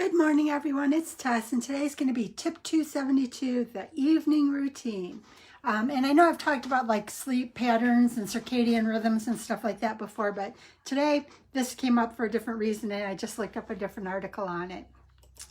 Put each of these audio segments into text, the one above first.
Good morning, everyone. It's Tess, and today's going to be tip 272, the evening routine. And I know I've talked about like sleep patterns and circadian rhythms and stuff like that before, but today this came up for a different reason, and I just looked up a different article on it.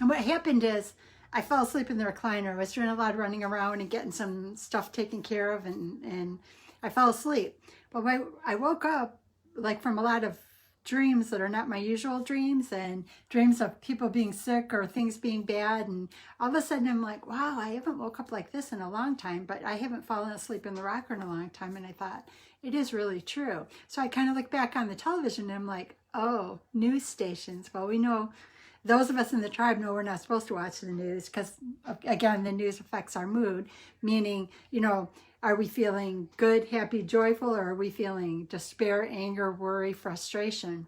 And what happened is I fell asleep in the recliner. I was doing a lot of running around and getting some stuff taken care of, and I fell asleep. But I woke up like from a lot of dreams that are not my usual dreams, and dreams of people being sick or things being bad, and all of a sudden I'm like, wow, I haven't woke up like this in a long time, but I haven't fallen asleep in the rocker in a long time. And I thought, it is really true. So I kind of look back on the television and I'm like, oh, news stations. Well, we know, those of us in the tribe know we're not supposed to watch the news because, again, the news affects our mood, meaning, are we feeling good, happy, joyful, or are we feeling despair, anger, worry, frustration?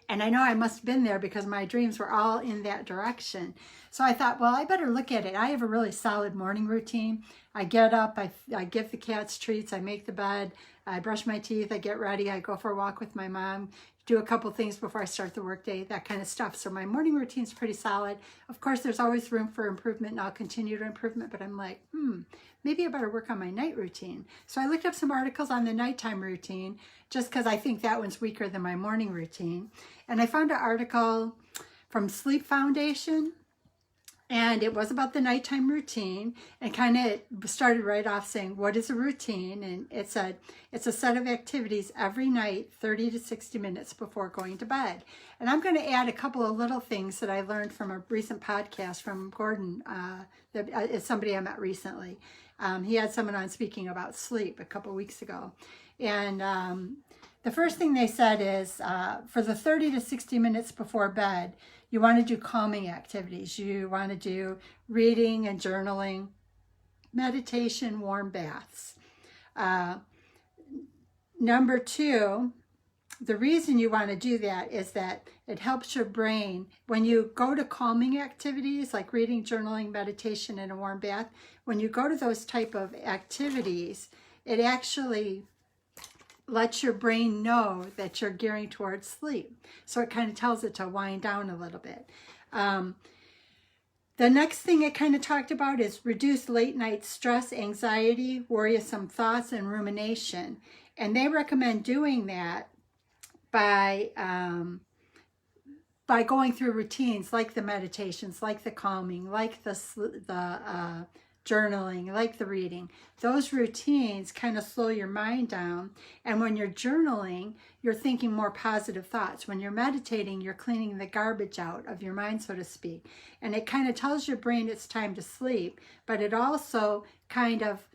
And I know I must have been there because my dreams were all in that direction. So I thought, well, I better look at it. I have a really solid morning routine. I get up, I give the cats treats, I make the bed, I brush my teeth, I get ready, I go for a walk with my mom, do a couple things before I start the workday, that kind of stuff. So my morning routine is pretty solid. Of course, there's always room for improvement, and I'll continue to improvement, but I'm like, maybe I better work on my night routine. So I looked up some articles on the nighttime routine, just because I think that one's weaker than my morning routine. And I found an article from Sleep Foundation, and it was about the nighttime routine, and kind of started right off saying, what is a routine? And it said, it's a set of activities every night, 30 to 60 minutes before going to bed. And I'm going to add a couple of little things that I learned from a recent podcast from Gordon, that is somebody I met recently. He had someone on speaking about sleep a couple weeks ago. And the first thing they said is for the 30 to 60 minutes before bed, you want to do calming activities. You want to do reading and journaling, meditation, warm baths. Number two, the reason you want to do that is that it helps your brain. When you go to calming activities like reading, journaling, meditation, and a warm bath, when you go to those type of activities, it actually lets your brain know that you're gearing towards sleep. So it kind of tells it to wind down a little bit. The next thing it kind of talked about is reduce late night stress, anxiety, worrisome thoughts, and rumination. And they recommend doing that by going through routines like the meditations, like the calming, like the journaling, like the reading. Those routines kind of slow your mind down. And when you're journaling, you're thinking more positive thoughts. When you're meditating, you're cleaning the garbage out of your mind, so to speak. And it kind of tells your brain it's time to sleep, but it also kind of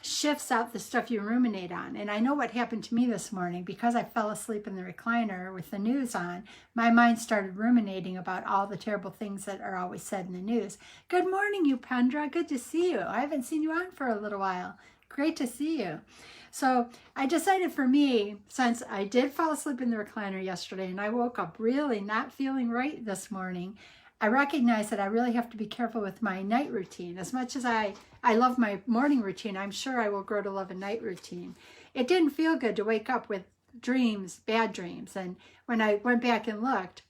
shifts out the stuff you ruminate on. And I know what happened to me this morning because I fell asleep in the recliner with the news on. My mind started ruminating about all the terrible things that are always said in the news. Good morning, you Pendra. Good to see you. I haven't seen you on for a little while. Great to see you. So I decided for me, since I did fall asleep in the recliner yesterday and I woke up really not feeling right this morning, I recognize that I really have to be careful with my night routine. As much as I love my morning routine, I'm sure I will grow to love a night routine. It didn't feel good to wake up with dreams, bad dreams. And when I went back and looked,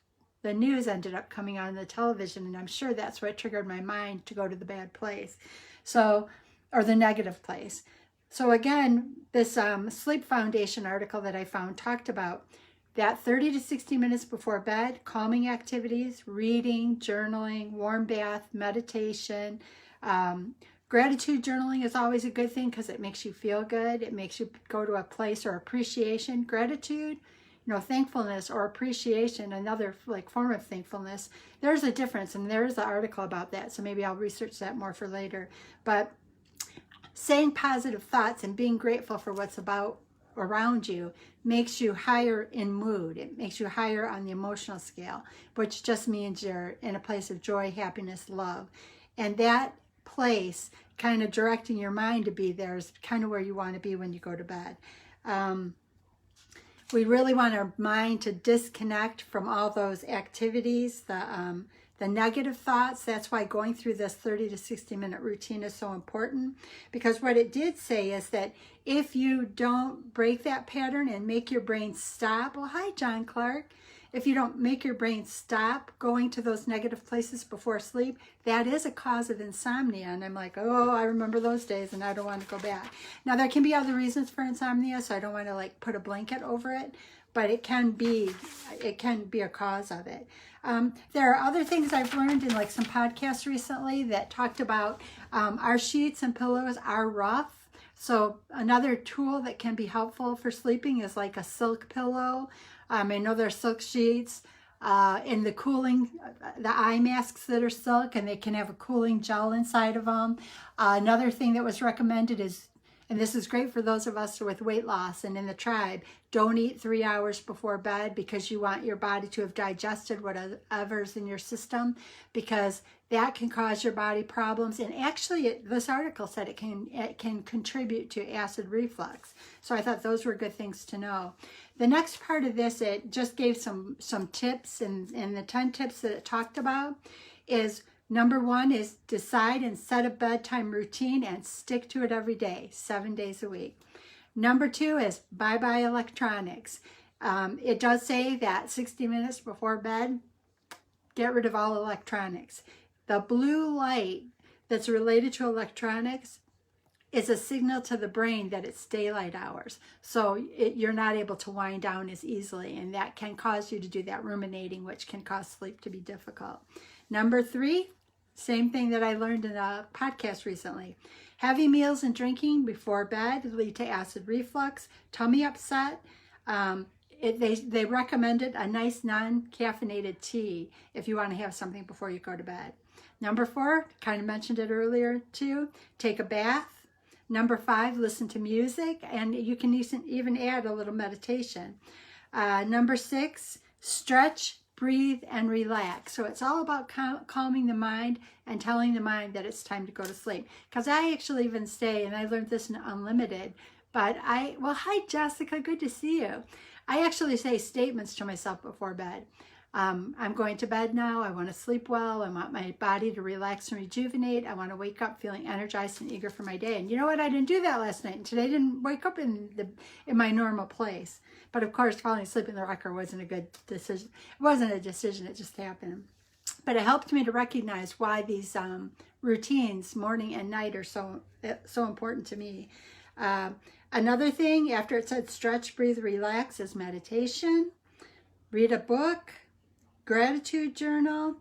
the news ended up coming on the television, and I'm sure that's what triggered my mind to go to the bad place. So, or the negative place. So again, this Sleep Foundation article that I found talked about that 30 to 60 minutes before bed, calming activities, reading, journaling, warm bath, meditation. Gratitude journaling is always a good thing because it makes you feel good. It makes you go to a place or appreciation. Gratitude, thankfulness or appreciation, another like form of thankfulness. There's a difference, and there's an article about that, so maybe I'll research that more for later. But saying positive thoughts and being grateful for what's around you makes you higher in mood. It makes you higher on the emotional scale, which just means you're in a place of joy, happiness, love. And that place, kind of directing your mind to be there, is kind of where you want to be when you go to bed. We really want our mind to disconnect from all those activities, the negative thoughts. That's why going through this 30 to 60 minute routine is so important, because what it did say is that if you don't break that pattern and make your brain stop, well, hi, John Clark, if you don't make your brain stop going to those negative places before sleep, that is a cause of insomnia. And I'm like, oh, I remember those days and I don't want to go back. Now, there can be other reasons for insomnia, so I don't want to like put a blanket over it, but it can be a cause of it. There are other things I've learned in like some podcasts recently that talked about our sheets and pillows are rough. So another tool that can be helpful for sleeping is like a silk pillow. I know there's silk sheets and the eye masks that are silk, and they can have a cooling gel inside of them. Another thing that was recommended is, and this is great for those of us with weight loss and in the tribe, don't eat 3 hours before bed because you want your body to have digested whatever's in your system, because that can cause your body problems. And actually, this article said it can contribute to acid reflux. So I thought those were good things to know. The next part of this, it just gave some tips, and the 10 tips that it talked about is, number 1 is decide and set a bedtime routine and stick to it every day, 7 days a week. Number 2 is bye-bye electronics. It does say that 60 minutes before bed, get rid of all electronics. The blue light that's related to electronics is a signal to the brain that it's daylight hours. So you're not able to wind down as easily, and that can cause you to do that ruminating, which can cause sleep to be difficult. Number 3, same thing that I learned in a podcast recently. Heavy meals and drinking before bed lead to acid reflux, tummy upset. They recommended a nice non-caffeinated tea if you want to have something before you go to bed. Number 4, kind of mentioned it earlier too, take a bath. Number 5, listen to music, and you can even add a little meditation. Number 6, stretch, breathe, and relax. So it's all about calming the mind and telling the mind that it's time to go to sleep. Because I actually even say, and I learned this in Unlimited, but hi Jessica, good to see you. I actually say statements to myself before bed. I'm going to bed now. I want to sleep well. I want my body to relax and rejuvenate. I want to wake up feeling energized and eager for my day. And you know what? I didn't do that last night. And today I didn't wake up in my normal place. But of course, falling asleep in the rocker wasn't a good decision. It wasn't a decision. It just happened. But it helped me to recognize why these routines, morning and night, are so important to me. Another thing, after it said stretch, breathe, relax, is meditation. Read a book. Gratitude journal.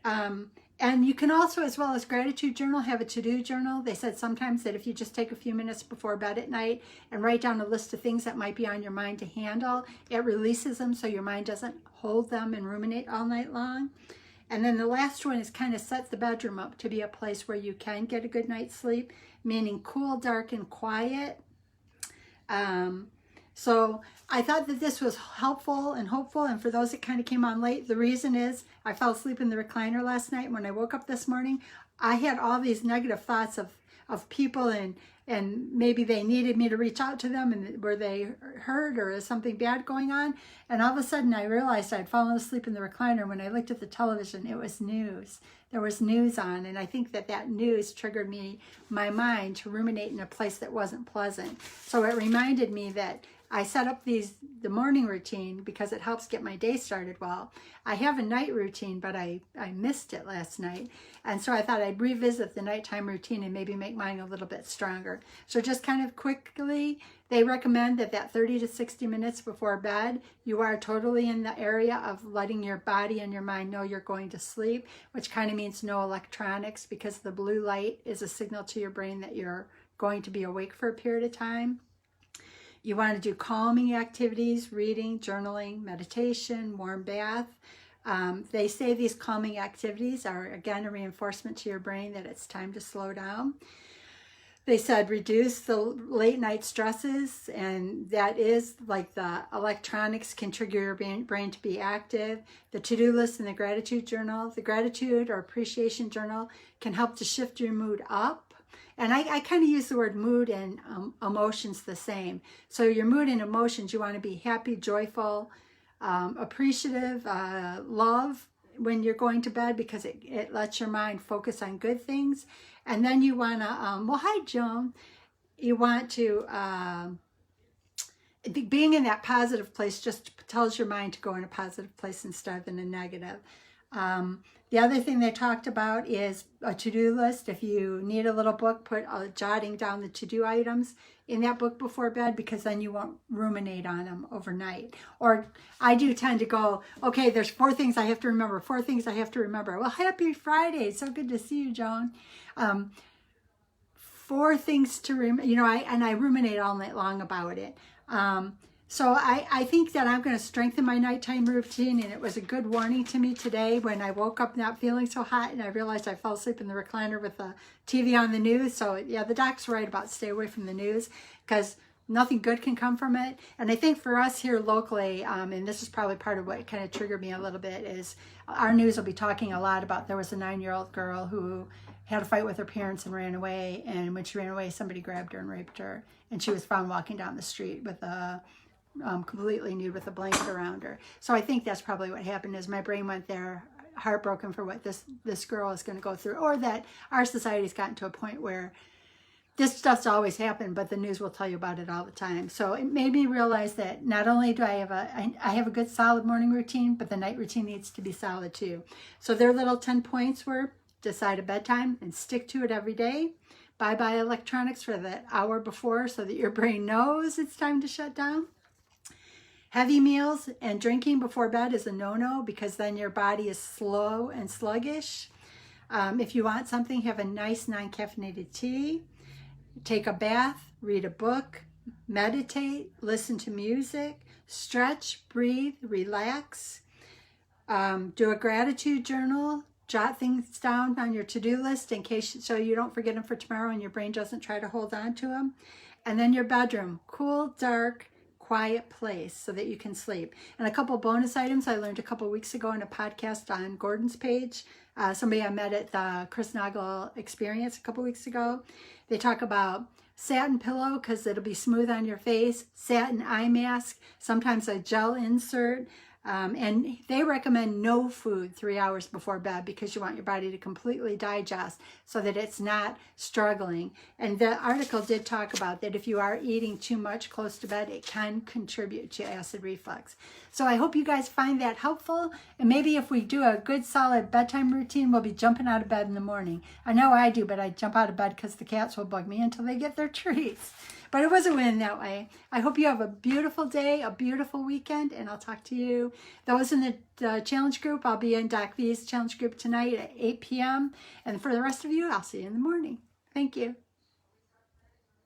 And you can also, as well as gratitude journal, have a to-do journal. They said sometimes that if you just take a few minutes before bed at night and write down a list of things that might be on your mind to handle, it releases them so your mind doesn't hold them and ruminate all night long. And then the last one is kind of set the bedroom up to be a place where you can get a good night's sleep, meaning cool, dark, and quiet. So I thought that this was helpful and hopeful, and for those that kind of came on late, the reason is I fell asleep in the recliner last night. When I woke up this morning, I had all these negative thoughts of people, and maybe they needed me to reach out to them, and were they hurt, or is something bad going on? And all of a sudden I realized I'd fallen asleep in the recliner. When I looked at the television, it was news. There was news on, and I think that news triggered my mind to ruminate in a place that wasn't pleasant. So it reminded me that I set up the morning routine because it helps get my day started well. I have a night routine, but I missed it last night. And so I thought I'd revisit the nighttime routine and maybe make mine a little bit stronger. So just kind of quickly, they recommend that 30 to 60 minutes before bed, you are totally in the area of letting your body and your mind know you're going to sleep, which kind of means no electronics, because the blue light is a signal to your brain that you're going to be awake for a period of time. You want to do calming activities, reading, journaling, meditation, warm bath. They say these calming activities are, again, a reinforcement to your brain that it's time to slow down. They said reduce the late night stresses, and that is like the electronics can trigger your brain to be active. The to-do list and the gratitude journal. The gratitude or appreciation journal can help to shift your mood up. And I kind of use the word mood and emotions the same. So your mood and emotions, you want to be happy, joyful, appreciative, love when you're going to bed, because it lets your mind focus on good things. And then you want to, hi Joan, you want to being in that positive place just tells your mind to go in a positive place instead of in a negative. The other thing they talked about is a to-do list. If you need a little book, put jotting down the to-do items in that book before bed, because then you won't ruminate on them overnight. Or I do tend to go, okay, there's 4 things I have to remember, 4 things I have to remember. Well, happy Friday. It's so good to see you, Joan. 4 things to remember, you know, I ruminate all night long about it. So I think that I'm going to strengthen my nighttime routine, and it was a good warning to me today when I woke up not feeling so hot and I realized I fell asleep in the recliner with the TV on the news. So yeah, the doc's right about stay away from the news, because nothing good can come from it. And I think for us here locally, and this is probably part of what kind of triggered me a little bit, is our news will be talking a lot about there was a 9-year-old girl who had a fight with her parents and ran away. And when she ran away, somebody grabbed her and raped her. And she was found walking down the street with a completely nude with a blanket around her. So I think that's probably what happened, is my brain went there, heartbroken for what this girl is going to go through, or that our society's gotten to a point where this stuff's always happened, but the news will tell you about it all the time. So it made me realize that not only do I have a good solid morning routine, but the night routine needs to be solid too. So their little 10 points were: decide a bedtime and stick to it every day. Bye-bye electronics for that hour before so that your brain knows it's time to shut down. Heavy meals and drinking before bed is a no-no, because then your body is slow and sluggish. If you want something, have a nice non-caffeinated tea. Take a bath, read a book, meditate, listen to music, stretch, breathe, relax. Do a gratitude journal. Jot things down on your to-do list in case, so you don't forget them for tomorrow and your brain doesn't try to hold on to them. And then your bedroom, cool, dark, quiet place so that you can sleep. And a couple bonus items I learned a couple weeks ago in a podcast on Gordon's page. Somebody I met at the Chris Nagel experience a couple weeks ago. They talk about satin pillow because it'll be smooth on your face, satin eye mask, sometimes a gel insert. And they recommend no food 3 hours before bed, because you want your body to completely digest so that it's not struggling. And the article did talk about that if you are eating too much close to bed, it can contribute to acid reflux. So I hope you guys find that helpful. And maybe if we do a good solid bedtime routine, we'll be jumping out of bed in the morning. I know I do, but I jump out of bed because the cats will bug me until they get their treats. But it was a win that way. I hope you have a beautiful day, a beautiful weekend, and I'll talk to you. Those in the challenge group, I'll be in Doc V's challenge group tonight at 8 p.m. And for the rest of you, I'll see you in the morning. Thank you.